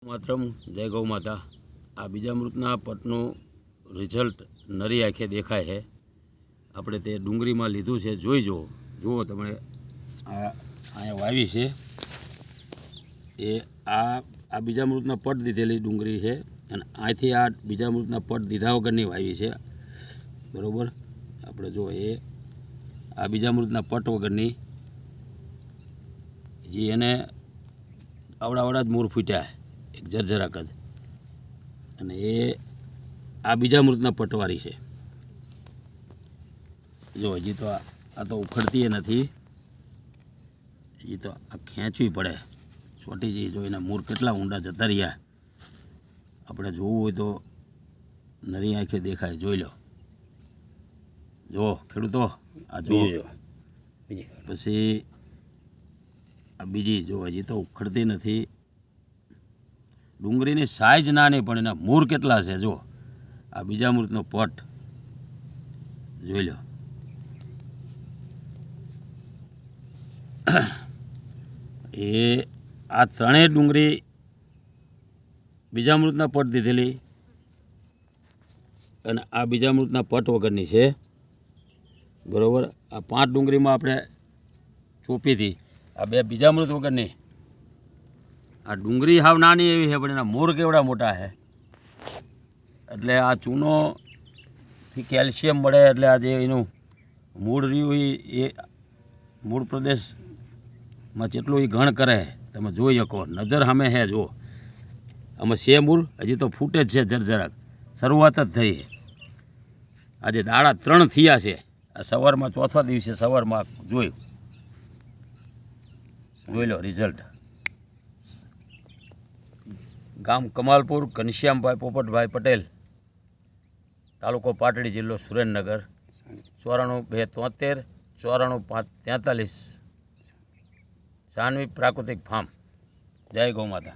માતરમ જય ગૌ માતા। આ બીજામૃતના પટનું રિઝલ્ટ નરી આંખે દેખાય છે। આપણે તે ડુંગળીમાં લીધું છે, જોઈ જુઓ તમે। આ અહીંયા વાવી છે એ આ બીજામૃતના પટ દીધેલી ડુંગળી છે અને અહીંથી આ બીજામૃતના પટ દીધા વગરની વાવી છે, બરાબર। આપણે જો આ બીજામૃતના પટ વગરની જે એને આવડા જ મૂળ ફૂટ્યા એક જરજરાક જ, અને આ બીજામૃતના પટવાળી છે। જો હજી તો આ તો ઉખડતી નથી, હજી તો આ ખેંચવી પડે છોટી જઈ। જો એના મૂળ કેટલા ઊંડા જતા રહ્યા, આપણે જોવું હોય તો નરી આંખે દેખાય, જોઈ લો। જો ખેડૂતો આ જો, પછી આ બીજી જો હજી તો ઉખડતી નથી। ડુંગળીની સાઈઝ નાની પણ એના મૂળ કેટલા છે, જો આ બીજામૃતનો પટ જોઈ લો। આ ત્રણેય ડુંગળી બીજામૃતના પટ દીધેલી અને આ બીજામૃતના પટ વગરની છે, બરાબર। આ 5 ડુંગળીમાં આપણે ચોપી હતી, આ 2 બીજામૃત વગરની। આ ડુંગળી હાવ નાની એવી છે પણ એના મૂળ કેવડા મોટા છે, એટલે આ ચૂનોથી કેલ્શિયમ મળે, એટલે આ જે એનું મૂળ રહ્યું એ મૂળ પ્રદેશમાં જેટલું એ ઘણ કરે તમે જોઈ શકો, નજર સામે છે। જુઓ આમાં છે મૂળ, હજી તો ફૂટે જ છે, જરજરાક શરૂઆત જ થઈ છે। આજે દાડા 3 થયા છે, આ સવારમાં ચોથા દિવસે સવારમાં જોઈ લો રિઝલ્ટ। ગામ કમાલપુર, ઘનશ્યામભાઈ પોપટભાઈ પટેલ, તાલુકો પાટડી, જિલ્લો સુરેન્દ્રનગર। 94 273 94 5 43, સાનવી પ્રાકૃતિક ફાર્મ। જય ગૌ માતા।